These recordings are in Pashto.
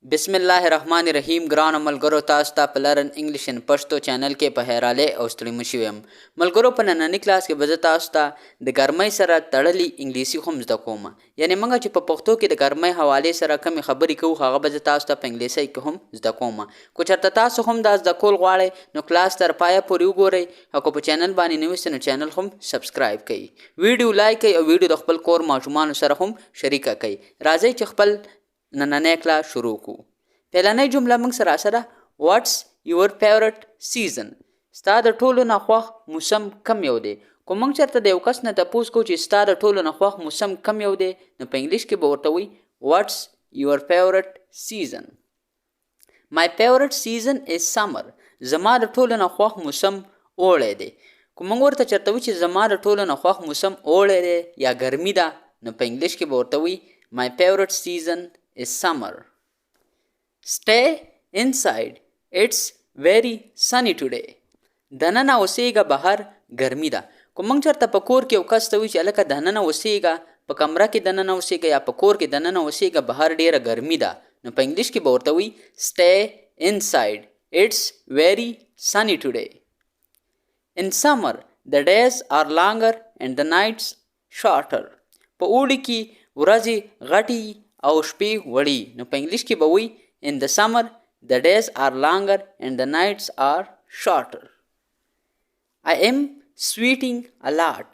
بسم الله الرحمن الرحیم ګرانو ملګرو تاسو ته په لرن انګلیش ان پښتو چینل کې په هراله او ستړي مشو يم ملګرو په نننۍ کلاس کې به زه تاسو ته د ګرمۍ سره تړلي انګلیسي هم زده کوم یعنی موږ چې په پښتو کې د ګرمۍ حواله سره کوم خبرې کوو هغه به تاسو ته په انګلیسي کې هم زده کوم کو چېرته تاسو هم دا زده کول غواړئ نو کلاس تر پایه پورې وګورئ او په چینل باندې نوی سره چینل هم سبسکرایب کړئ ویډیو لایک کړئ او ویډیو د خپل کور ماشومان سره هم شریک کړئ راځئ چې خپل نننۍ کلاس شروع کوو پهلنۍ جمله موږ سره What's your favorite season ستا د ټولو نه خوښ موسم کم یو دی کو موږ چېرته د یو کس نه تپوس کوو چې ستا د ټولو نه خوښ موسم کم یو دی نو په انګلیش کې به ورته وایي What's your favorite season My favorite season is summer زما د ټولو نه خوښ موسم اوړی دی کو موږ ورته چېرته وایو چې زما د ټولو نه خوښ موسم اوړی دی یا ګرمي ده نو په انګلیش کې به ورته وایي My favorite season is summer. Stay inside. It's very sunny today. دننه اوسېږه بهر ګرمي ده که موږ چېرته په کور کې یو کس ته وایي چې هلکه دننه اوسېږه په کمره کې دننه اوسېږه یا په کور کې دننه اوسېږه بهر ډېره ګرمي ده نو په انګلیش کې به ورته وایي Stay inside. It's very sunny today. In summer, the days are longer and the nights shorter. په اوړي کې ورځې غټې او شپې وړي نو په انګلیش کې به وایي In the summer, the days are longer and the nights are shorter. I am sweating a lot.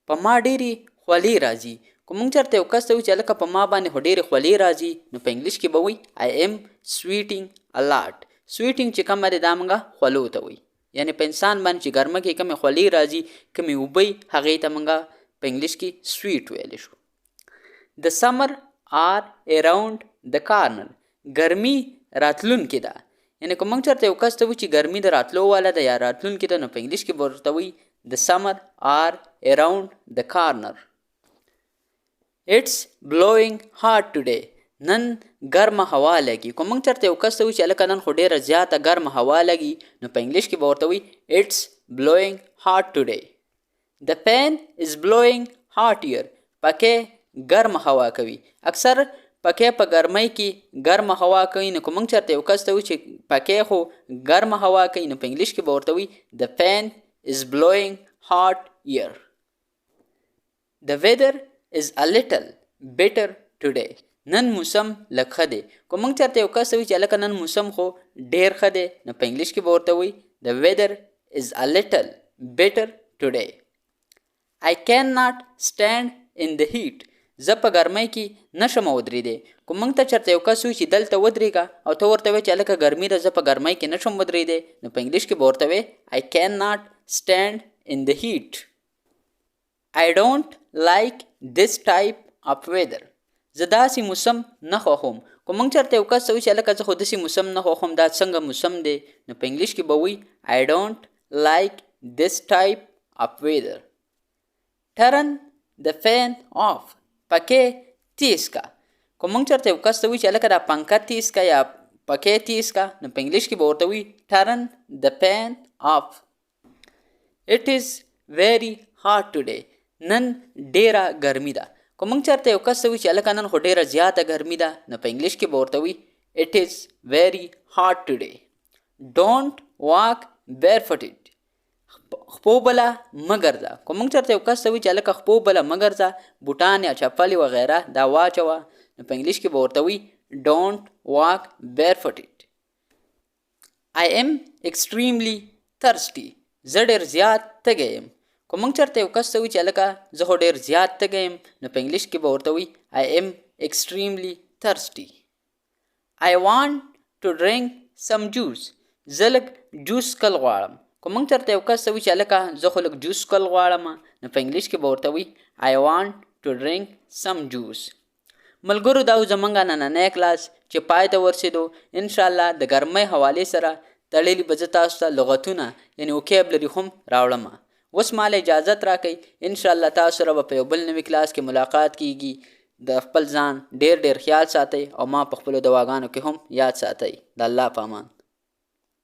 په ما ډېرې خولې راځي که موږ چېرته یو کس ته وایي چې هلکه په ما باندې خو ډېرې خولې راځي نو په انګلیش کې به وایي I am sweating a lot. sweating چې کومه دی دا موږ خولو ته وایي یعنې په انسان باندې چې ګرمه کې کومې خولې راځي کومې اوبه هغې ته موږ په انګلیش کې sweet ویلی شو The summer are around the corner. ګرمي راتلونکې ده یعنې که موږ چېرته یو کس ته وایي چې ګرمي د راتلو واله ده یا راتلونکې ده نو په انګلیش کې به ورته وایي The summer are around the corner. It's blowing hard today. نن ګرمه هوا لګي که موږ چېرته یو کس ته وایي چې هلکه نن خو ډېره زیاته ګرمه هوا لګي نو په انګلیش کې به ورته وایي It's blowing hard today. The fan is blowing hot here. پکې ګرمه هوا کوي اکثر پکې په ګرمۍ کې ګرمه هوا کوي نو که موږ چېرته یو کس ته وایي چې پکې خو ګرمه هوا کوي نو په انګلیش کې به ورته وایي The fan is blowing hot here. The weather is a little better today. نن موسم لږ ښه دی که موږ چېرته یو کس ته وایي چې هلکه نن موسم خو ډېر ښه دی نو په انګلیش کې به ورته وایي The weather is a little better today. I cannot stand in the heat. زه په ګرمۍ کې نشم ودرېدی که موږ ته چېرته یو کس وایي چې دلته ودرېږه او ته ورته وایې چې هلکه ګرمي ده زه په ګرمۍ کې نشم ودرېدی نو په انګلیش کې به ورته وایې I cannot stand in the heat. I don't like this type of weather. زه داسې موسم نه خوښوم که موږ چېرته یو کس ته وایي چې هلکه زه خو داسې موسم نه خوښوم دا څنګه موسم دی نو په انګلیش کې به وایي I don't like this type of weather. Turn the fan off. پکې تیز کا که موږ چېرته یو کس ته وایي چې هلکه دا پنکه تیز کا یا پکې تیز کا نو په انګلیش کې به ورته وایي Turn the fan off. It is very hot today. نن ډېره ګرمي ده که موږ چېرته یو کس ته وایي چې هلکه نن خو ډېره زیاته ګرمي ده نو په انګلیش کې به ورته وایي It is very hot today. Don't walk barefooted. خپو بله مه ګرځه که موږ چېرته یو کس ته وایي چې هلکه خپو بله مه ګرځه بوټان یا چپل وغیره دا واچوه نو په انګلیش کې به ورته وایي Don't walk barefooted. I am extremely thirsty. زه ډېر زیات تږی یم که موږ چېرته یو کس ته وایي چې هلکه زه خو ډېر زیات تږی یم نو په انګلیش کې به ورته وایي I am extremely thirsty. I want to drink some juice. زه لږ جوس کل غواړم که موږ چېرته یو کس ته وایي چې هلکه زه خو لږ جوس کل غواړم نو په انګلیش کې به ورته وایي I want to drink some juice. ملګرو دا زموږ نننی کلاس چې پای ته ورسېدو انشاءالله د ګرمۍ حوالې سره تړلي به زه تاسو ته لغتونه یعنې وکیبلري هم راوړم اوس ماله اجازت راکئ انشاءالله تاسو سره به په یو بل نوي کلاس کې ملاقات کیږي د خپل ځان ډېر ډېر خیال ساتئ او ما په خپلو دواګانو کې هم یاد ساتئ د الله په امان